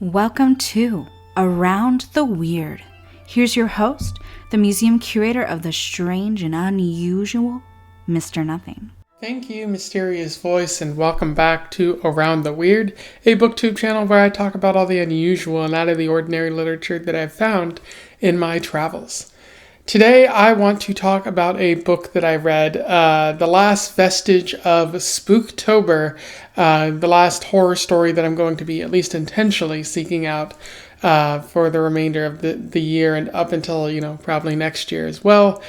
Welcome to Around the Weird. Here's your host, the museum curator of the strange and unusual, Mr. Nothing. Thank you, mysterious voice, and welcome back to Around the Weird, a booktube channel where I talk about all the unusual and out of the ordinary literature that I've found in my travels. Today, I want to talk about a book that I read, the last vestige of Spooktober, the last horror story that I'm going to be at least intentionally seeking out for the remainder of the year and up until, probably next year as well.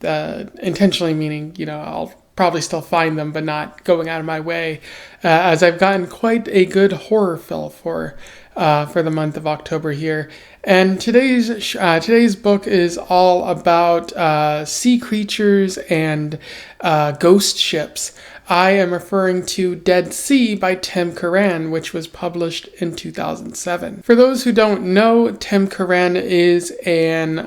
Intentionally meaning, I'll probably still find them, but not going out of my way, as I've gotten quite a good horror fill for the month of October here. And today's book is all about sea creatures and ghost ships. I am referring to Dead Sea by Tim Curran, which was published in 2007. For those who don't know, Tim Curran is an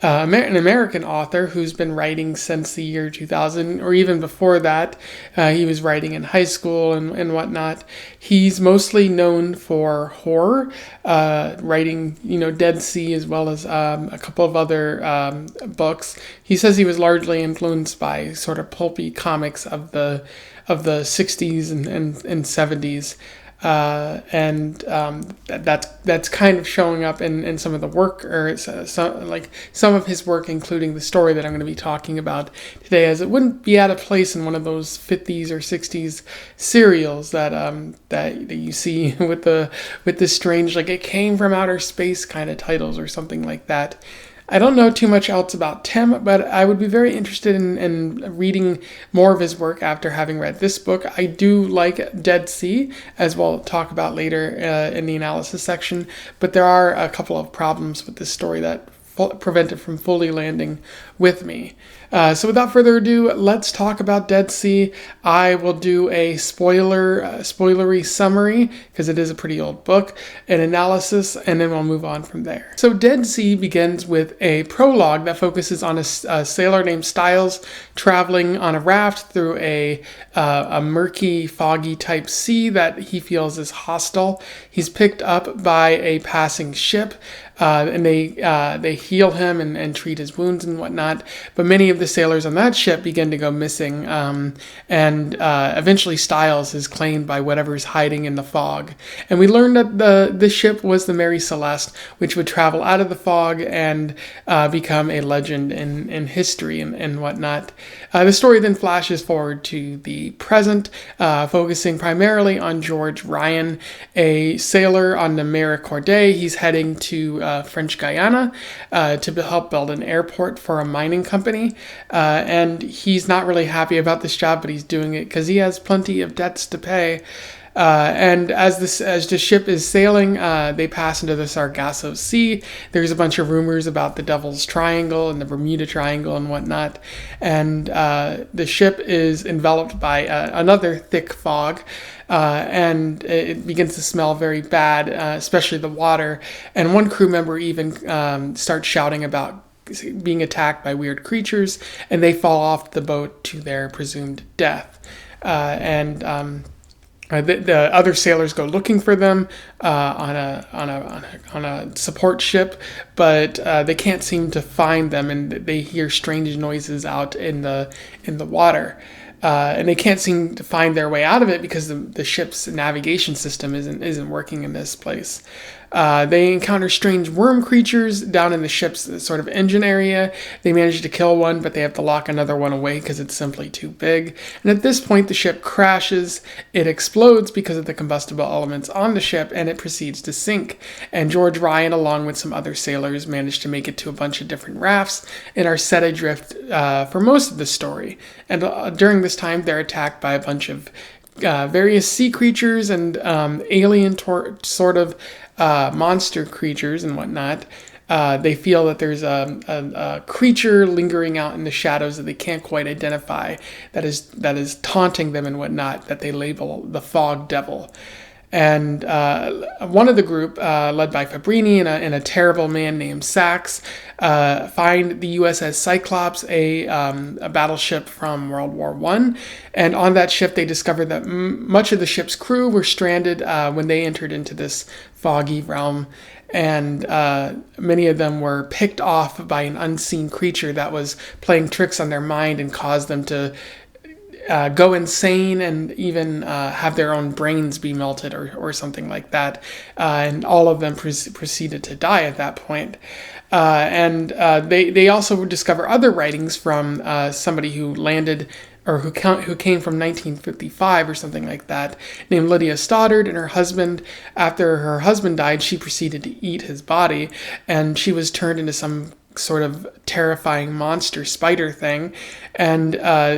American author who's been writing since the year 2000, or even before that. He was writing in high school and whatnot. He's mostly known for horror, writing, Dead Sea, as well as a couple of other books. He says he was largely influenced by sort of pulpy comics of the 60s and 70s. That's kind of showing up in some of the work, or some of his work, including the story that I'm going to be talking about today, as it wouldn't be out of place in one of those 50s or 60s serials that you see with the strange, like it came from outer space kind of titles or something like that. I don't know too much else about Tim, but I would be very interested in reading more of his work after having read this book. I do like Dead Sea, as we'll talk about later in the analysis section, but there are a couple of problems with this story that prevent it from fully landing with me. So without further ado, let's talk about Dead Sea. I will do a spoilery summary, because it is a pretty old book, an analysis, and then we'll move on from there. So Dead Sea begins with a prologue that focuses on a sailor named Styles traveling on a raft through a murky, foggy type sea that he feels is hostile. He's picked up by a passing ship, and they heal him and treat his wounds and whatnot. But many of the sailors on that ship begin to go missing, and eventually Styles is claimed by whatever's hiding in the fog. And we learned that the ship was the Mary Celeste, which would travel out of the fog and become a legend in history and whatnot. The story then flashes forward to the present, focusing primarily on George Ryan, a sailor on the Misericordia. He's heading to French Guiana to help build an airport for a mining company, and he's not really happy about this job, but he's doing it because he has plenty of debts to pay. And as the ship is sailing, they pass into the Sargasso Sea. There's a bunch of rumors about the Devil's Triangle and the Bermuda Triangle and whatnot. And the ship is enveloped by another thick fog. And it begins to smell very bad, especially the water. And one crew member even starts shouting about being attacked by weird creatures, and they fall off the boat to their presumed death. The other sailors go looking for them on a support ship, but they can't seem to find them, and they hear strange noises out in the water. And they can't seem to find their way out of it because the ship's navigation system isn't working in this place. They encounter strange worm creatures down in the ship's sort of engine area. They manage to kill one, but they have to lock another one away because it's simply too big. And at this point, the ship crashes. It explodes because of the combustible elements on the ship, and it proceeds to sink. And George Ryan, along with some other sailors, manage to make it to a bunch of different rafts and are set adrift for most of the story. And during this time, they're attacked by a bunch of various sea creatures and alien sort of monster creatures and whatnot. They feel that there's a creature lingering out in the shadows that they can't quite identify, that is taunting them and whatnot, that they label the Fog Devil. And one of the group, led by Fabrini and a terrible man named Sachs, find the USS Cyclops, a battleship from World War I. And on that ship, they discovered that much of the ship's crew were stranded when they entered into this foggy realm. And many of them were picked off by an unseen creature that was playing tricks on their mind and caused them to go insane and even have their own brains be melted or something like that. And all of them proceeded to die at that point. And they also discover other writings from somebody who landed or who came from 1955 or something like that, named Lydia Stoddard, and her husband. After her husband died, she proceeded to eat his body, and she was turned into some sort of terrifying monster spider thing, and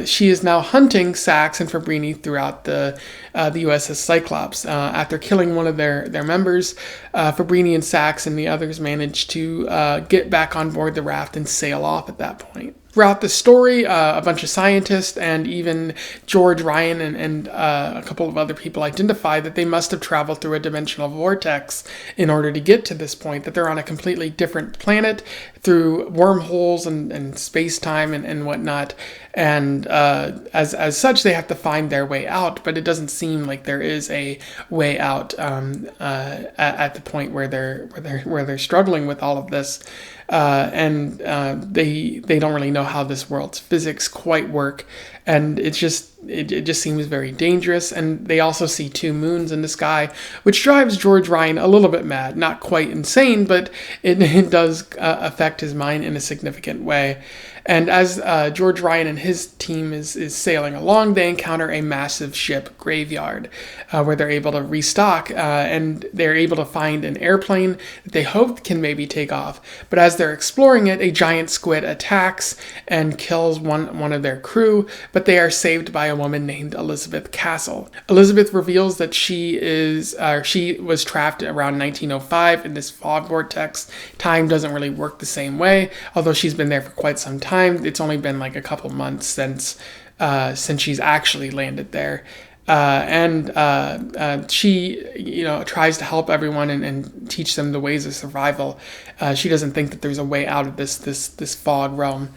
she is now hunting Sachs and Fabrini throughout the USS Cyclops. After killing one of their members, Fabrini and Sachs and the others managed to get back on board the raft and sail off at that point. Throughout the story, a bunch of scientists and even George Ryan and a couple of other people identify that they must have traveled through a dimensional vortex in order to get to this point, that they're on a completely different planet through wormholes and space-time and whatnot. And as such, they have to find their way out, but it doesn't seem like there is a way out at the point where they're struggling with all of this. And they don't really know how this world's physics quite work, and it just seems very dangerous. And they also see two moons in the sky, which drives George Ryan a little bit mad. Not quite insane, but it does affect his mind in a significant way. And as George Ryan and his team is sailing along, they encounter a massive ship graveyard where they're able to restock, and they're able to find an airplane that they hope can maybe take off. But as they're exploring it, a giant squid attacks and kills one of their crew, but they are saved by a woman named Elizabeth Castle. Elizabeth reveals that she was trapped around 1905 in this fog vortex. Time doesn't really work the same way, although she's been there for quite some time. It's only been like a couple months since she's actually landed there. And she, tries to help everyone and teach them the ways of survival. She doesn't think that there's a way out of this fog realm.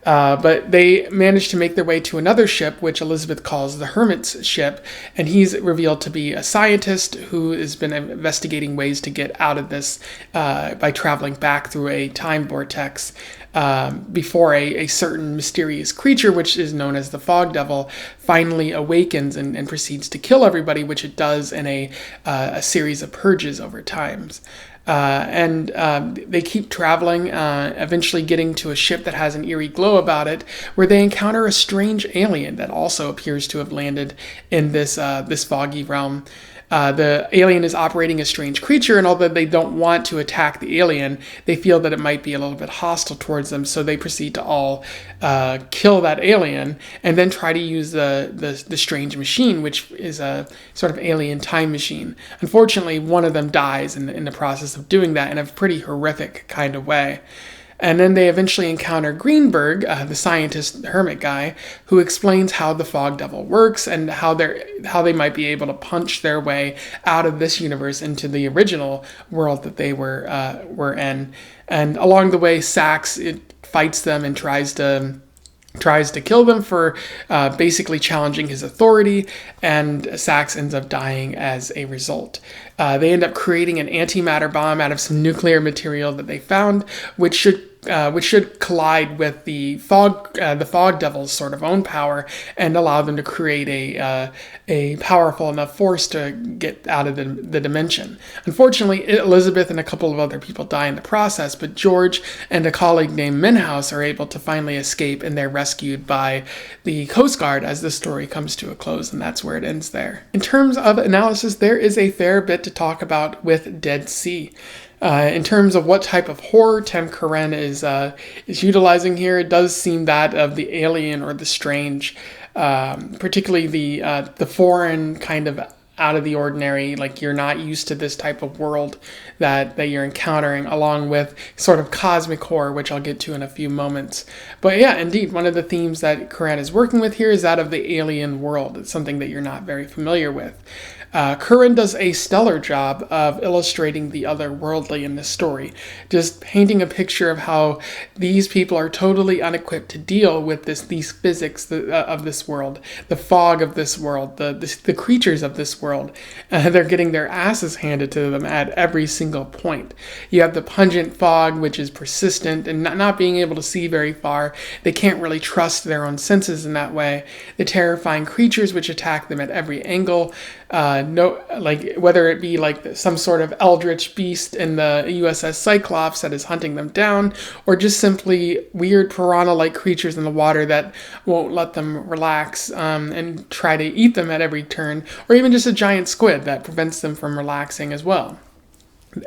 But they manage to make their way to another ship, which Elizabeth calls the Hermit's ship, and he's revealed to be a scientist who has been investigating ways to get out of this by traveling back through a time vortex before a certain mysterious creature, which is known as the Fog Devil, finally awakens and proceeds to kill everybody, which it does in a series of purges over times. And they keep traveling, eventually getting to a ship that has an eerie glow about it, where they encounter a strange alien that also appears to have landed in this foggy realm. The alien is operating a strange creature, and although they don't want to attack the alien, they feel that it might be a little bit hostile towards them, so they proceed to all kill that alien, and then try to use the strange machine, which is a sort of alien time machine. Unfortunately, one of them dies in the process of doing that in a pretty horrific kind of way. And then they eventually encounter Greenberg, the scientist hermit guy, who explains how the Fog Devil works and how they might be able to punch their way out of this universe into the original world that they were in. And along the way, Sachs fights them and tries to kill them for basically challenging his authority, and Sachs ends up dying as a result. They end up creating an antimatter bomb out of some nuclear material that they found, which should collide with the fog devil's sort of own power and allow them to create a powerful enough force to get out of the dimension. Unfortunately, Elizabeth and a couple of other people die in the process, but George and a colleague named Minhouse are able to finally escape, and they're rescued by the Coast Guard as the story comes to a close, and that's where it ends there. In terms of analysis, there is a fair bit to talk about with Dead Sea. In terms of what type of horror Tim Curran is utilizing here, it does seem that of the alien or the strange, particularly the foreign kind of out of the ordinary, like you're not used to this type of world that you're encountering, along with sort of cosmic horror, which I'll get to in a few moments. But yeah, indeed, one of the themes that Curran is working with here is that of the alien world. It's something that you're not very familiar with. Curran does a stellar job of illustrating the otherworldly in this story, just painting a picture of how these people are totally unequipped to deal with these physics of this world, the fog of this world, the creatures of this world. They're getting their asses handed to them at every single point. You have the pungent fog, which is persistent and not being able to see very far. They can't really trust their own senses in that way. The terrifying creatures which attack them at every angle, whether it be like some sort of eldritch beast in the USS Cyclops that is hunting them down, or just simply weird piranha-like creatures in the water that won't let them relax and try to eat them at every turn, or even just a giant squid that prevents them from relaxing as well.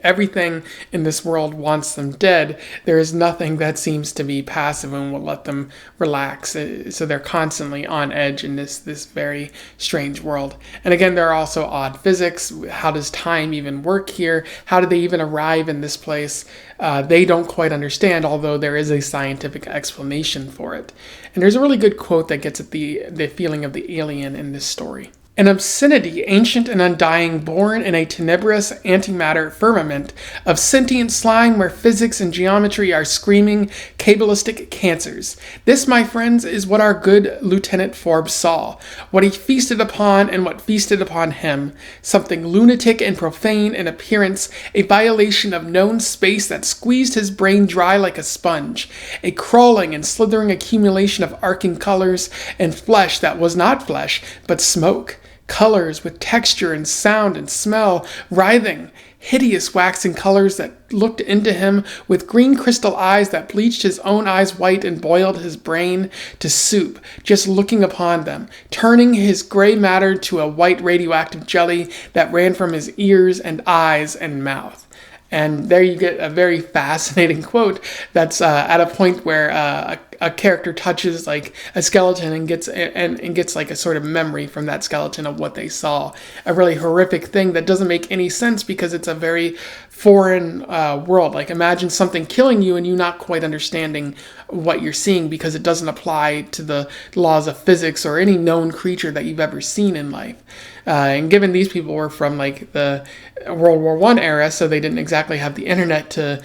Everything in this world wants them dead. There is nothing that seems to be passive and will let them relax. So they're constantly on edge in this very strange world. And again, there are also odd physics. How does time even work here? How do they even arrive in this place? They don't quite understand, although there is a scientific explanation for it. And there's a really good quote that gets at the feeling of the alien in this story. An obscenity ancient and undying, born in a tenebrous antimatter firmament of sentient slime where physics and geometry are screaming cabalistic cancers. This, my friends, is what our good Lieutenant Forbes saw, what he feasted upon and what feasted upon him. Something lunatic and profane in appearance, a violation of known space that squeezed his brain dry like a sponge, a crawling and slithering accumulation of arcing colors and flesh that was not flesh, but smoke. Colors with texture and sound and smell, writhing, hideous waxen colors that looked into him with green crystal eyes that bleached his own eyes white and boiled his brain to soup, just looking upon them, turning his gray matter to a white radioactive jelly that ran from his ears and eyes and mouth. And there you get a very fascinating quote that's at a point where a character touches like a skeleton and gets like a sort of memory from that skeleton of what they saw. A really horrific thing that doesn't make any sense because it's a very foreign world. Like imagine something killing you and you not quite understanding what you're seeing because it doesn't apply to the laws of physics or any known creature that you've ever seen in life. And given these people were from like the World War I era, so they didn't exactly have the internet to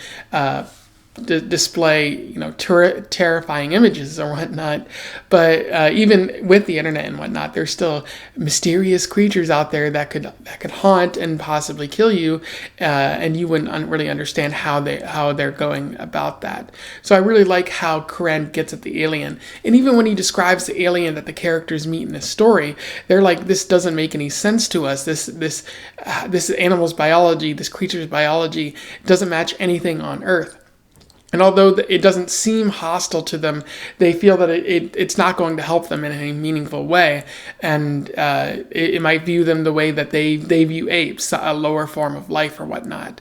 display, terrifying images or whatnot. But even with the internet and whatnot, there's still mysterious creatures out there that could haunt and possibly kill you, and you wouldn't really understand how they're going about that. So I really like how Curran gets at the alien, and even when he describes the alien that the characters meet in this story, they're like, this doesn't make any sense to us. This animal's biology, this creature's biology doesn't match anything on Earth. And although it doesn't seem hostile to them, they feel that it's not going to help them in any meaningful way. And it might view them the way that they view apes, a lower form of life or whatnot.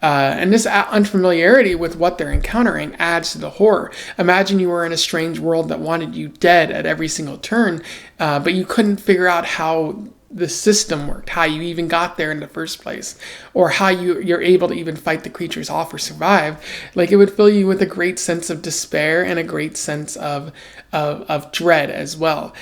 And this unfamiliarity with what they're encountering adds to the horror. Imagine you were in a strange world that wanted you dead at every single turn, but you couldn't figure out how the system worked, how you even got there in the first place, or how you're able to even fight the creatures off or survive. Like, it would fill you with a great sense of despair and a great sense of dread as well.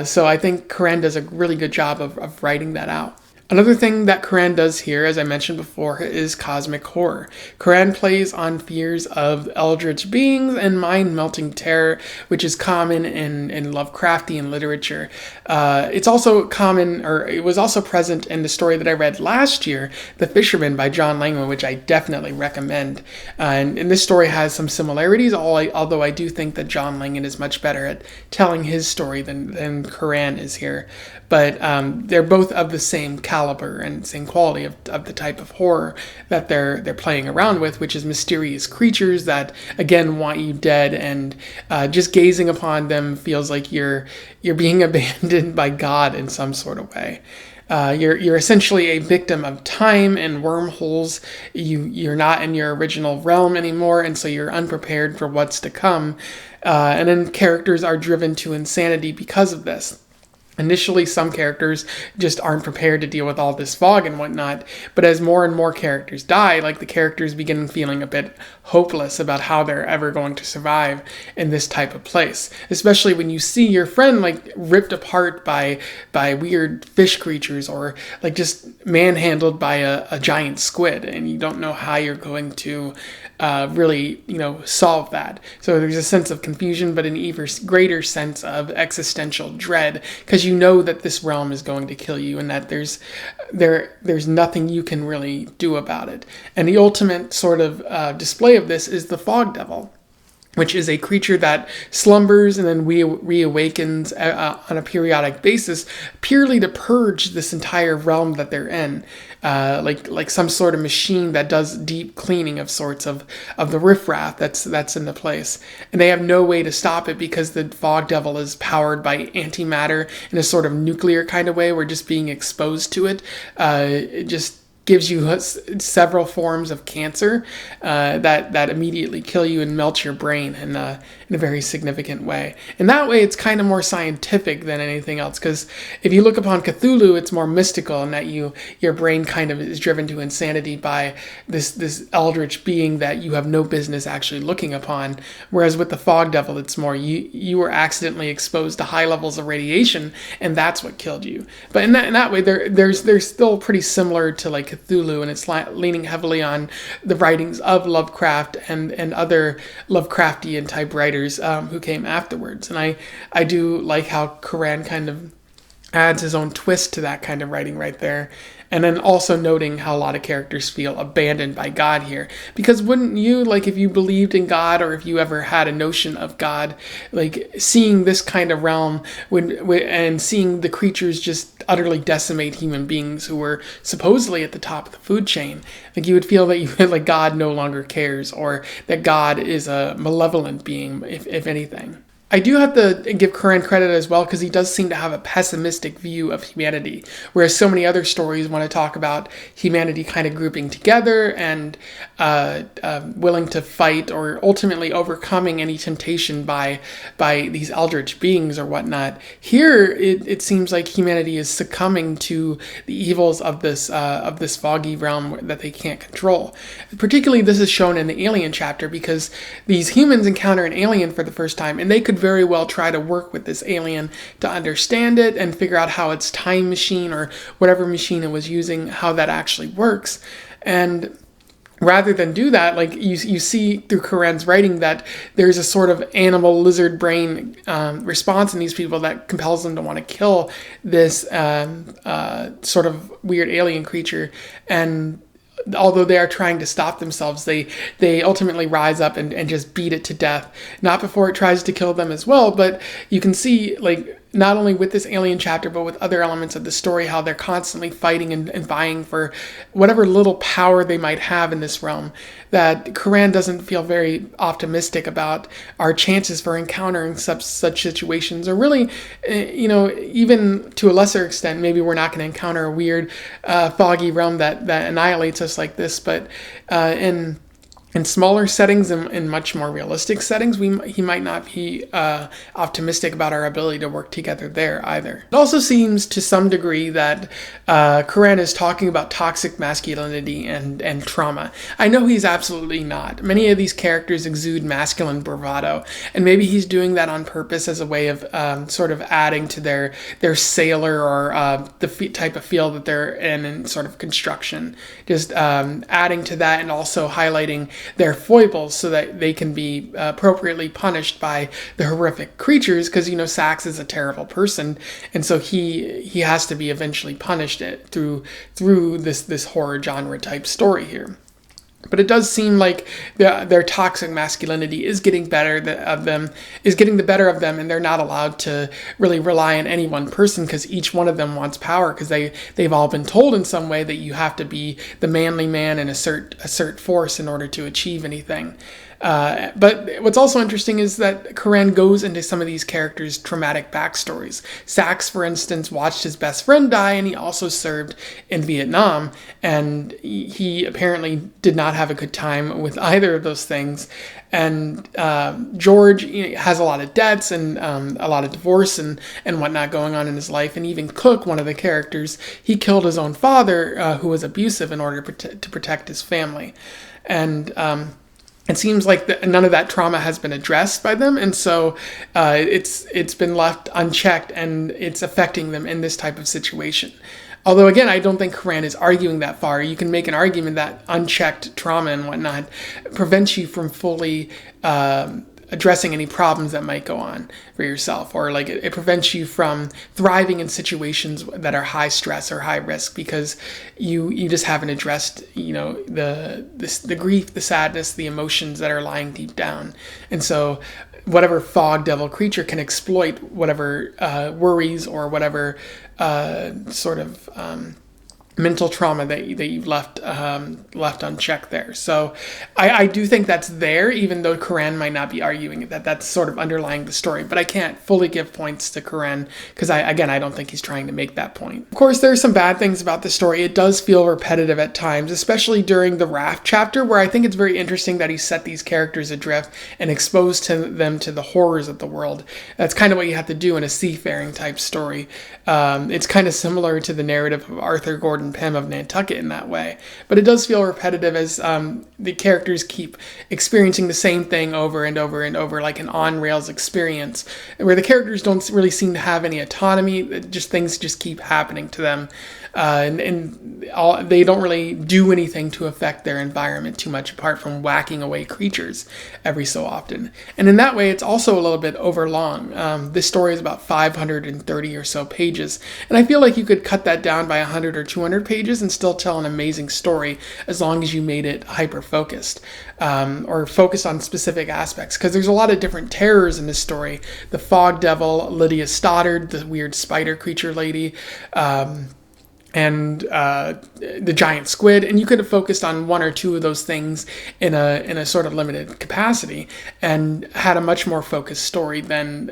So I think Curran does a really good job of writing that out. Another thing that Curran does here, as I mentioned before, is cosmic horror. Curran plays on fears of eldritch beings and mind-melting terror, which is common in Lovecraftian literature. It's also common, or it was also present in the story that I read last year, The Fisherman by John Langman, which I definitely recommend. And this story has some similarities, although I do think that John Langman is much better at telling his story than Curran is here. But they're both of the same caliber and same quality of the type of horror that they're playing around with, which is mysterious creatures that, again, want you dead, and just gazing upon them feels like you're being abandoned by God in some sort of way. You're essentially a victim of time and wormholes. You're not in your original realm anymore, and so you're unprepared for what's to come. And then characters are driven to insanity because of this. Initially, some characters just aren't prepared to deal with all this fog and whatnot, but as more and more characters die, like the characters begin feeling a bit hopeless about how they're ever going to survive in this type of place. Especially when you see your friend like ripped apart by weird fish creatures, or like just manhandled by a giant squid, and you don't know how you're going to really, solve that. So there's a sense of confusion, but an even greater sense of existential dread, because you know that this realm is going to kill you, and that there's nothing you can really do about it. And the ultimate sort of display of this is the fog devil, which is a creature that slumbers and then reawakens on a periodic basis, purely to purge this entire realm that they're in, like some sort of machine that does deep cleaning of sorts of the riffraff that's in the place. And they have no way to stop it, because the fog devil is powered by antimatter in a sort of nuclear kind of way, where just being exposed to it just gives you several forms of cancer that immediately kill you and melt your brain in a very significant way. And that way, it's kind of more scientific than anything else, because if you look upon Cthulhu, it's more mystical in that your brain kind of is driven to insanity by this eldritch being that you have no business actually looking upon. Whereas with the fog devil, it's more you were accidentally exposed to high levels of radiation, and that's what killed you. But in that way, they're still pretty similar to like Cthulhu, and it's leaning heavily on the writings of Lovecraft and other Lovecraftian type writers who came afterwards. And I do like how Curran kind of adds his own twist to that kind of writing right there. And then also noting how a lot of characters feel abandoned by God here. Because wouldn't you, like if you believed in God, or if you ever had a notion of God, like seeing this kind of realm and seeing the creatures just utterly decimate human beings who were supposedly at the top of the food chain, like you would feel that like God no longer cares, or that God is a malevolent being, if anything. I do have to give Curran credit as well, because he does seem to have a pessimistic view of humanity, whereas so many other stories want to talk about humanity kind of grouping together and willing to fight, or ultimately overcoming any temptation by these eldritch beings or whatnot. Here, it seems like humanity is succumbing to the evils of this foggy realm that they can't control. Particularly, this is shown in the alien chapter, because these humans encounter an alien for the first time, and they could very well try to work with this alien to understand it and figure out how its time machine, or whatever machine it was using, how that actually works. And rather than do that, like you see through Curran's writing that there's a sort of animal lizard brain response in these people that compels them to want to kill this sort of weird alien creature. And although they are trying to stop themselves, they ultimately rise up and just beat it to death. Not before it tries to kill them as well, but you can see, like, not only with this alien chapter, but with other elements of the story, how they're constantly fighting and vying for whatever little power they might have in this realm, that Curran doesn't feel very optimistic about our chances for encountering such situations, or really, even to a lesser extent, maybe we're not going to encounter a weird, foggy realm that annihilates us like this, but in smaller settings and in much more realistic settings, he might not be optimistic about our ability to work together there either. It also seems to some degree that Curran is talking about toxic masculinity and trauma. I know he's absolutely not. Many of these characters exude masculine bravado, and maybe he's doing that on purpose as a way of sort of adding to their sailor, or the type of field that they're in sort of construction. Just adding to that, and also highlighting their foibles so that they can be appropriately punished by the horrific creatures, because Sax is a terrible person, and so he has to be eventually punished through this horror genre type story here. But it does seem like their toxic masculinity is getting the better of them, and they're not allowed to really rely on any one person, because each one of them wants power, because they've all been told in some way that you have to be the manly man and assert force in order to achieve anything. But what's also interesting is that Curran goes into some of these characters' traumatic backstories. Sachs, for instance, watched his best friend die, and he also served in Vietnam, and he apparently did not have a good time with either of those things. And George has a lot of debts and a lot of divorce and whatnot going on in his life. And even Cook, one of the characters, he killed his own father, who was abusive, in order to protect his family. And it seems like none of that trauma has been addressed by them, and so it's been left unchecked, and it's affecting them in this type of situation. Although, again, I don't think Curran is arguing that far. You can make an argument that unchecked trauma and whatnot prevents you from fully addressing any problems that might go on for yourself, or like it prevents you from thriving in situations that are high stress or high risk, because you just haven't addressed the grief, the sadness, the emotions that are lying deep down. And so whatever fog devil creature can exploit whatever worries or whatever sort of mental trauma that you've left unchecked there. So I do think that's there, even though Curran might not be arguing that that's sort of underlying the story. But I can't fully give points to Curran because I don't think he's trying to make that point. Of course, there are some bad things about the story. It does feel repetitive at times, especially during the raft chapter, where I think it's very interesting that he set these characters adrift and exposed them to the horrors of the world. That's kind of what you have to do in a seafaring type story. It's kind of similar to the narrative of Arthur Gordon Pym of Nantucket in that way, but it does feel repetitive as the characters keep experiencing the same thing over and over and over, like an on-rails experience, where the characters don't really seem to have any autonomy. Things just keep happening to them, they don't really do anything to affect their environment too much, apart from whacking away creatures every so often. And in that way, it's also a little bit overlong. This story is about 530 or so pages, and I feel like you could cut that down by 100 or 200 pages and still tell an amazing story, as long as you made it hyper-focused, or focused on specific aspects, because there's a lot of different terrors in this story. The fog devil, Lydia Stoddard, the weird spider creature lady, and the giant squid, and you could have focused on one or two of those things in a sort of limited capacity, and had a much more focused story than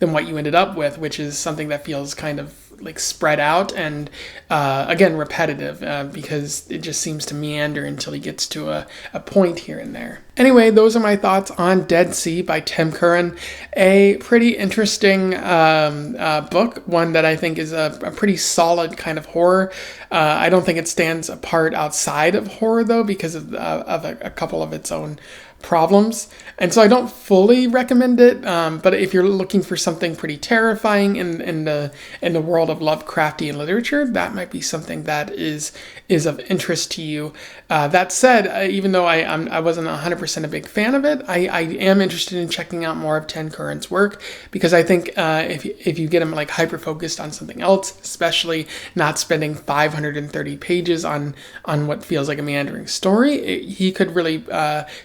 what you ended up with, which is something that feels kind of like spread out and again repetitive, because it just seems to meander until he gets to a point here and there. Anyway, those are my thoughts on Dead Sea by Tim Curran. A pretty interesting book, one that I think is a pretty solid kind of horror. I don't think it stands apart outside of horror, though, because of a couple of its own problems, and so I don't fully recommend it, but if you're looking for something pretty terrifying in the world of Lovecraftian literature, that might be something that is of interest to you. That said, even though I wasn't 100% a big fan of it, I am interested in checking out more of Tim Curran's work, because I think if you get him like hyper focused on something else, especially not spending 530 pages on what feels like a meandering story, he could really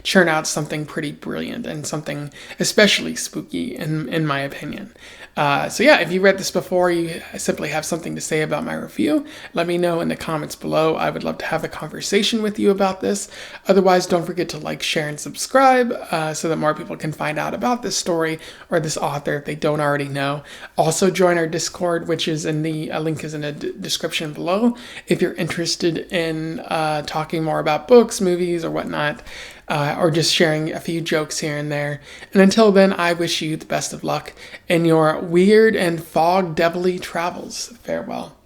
churn out something pretty brilliant and something especially spooky in my opinion. So yeah, if you read this before, you simply have something to say about my review, let me know in the comments below. I would love to have a conversation with you about this. Otherwise, don't forget to like, share, and subscribe so that more people can find out about this story or this author if they don't already know. Also, join our Discord, which is in the link is in the description below, if you're interested in talking more about books, movies, or whatnot. Or just sharing a few jokes here and there. And until then, I wish you the best of luck in your weird and fog devilly travels. Farewell.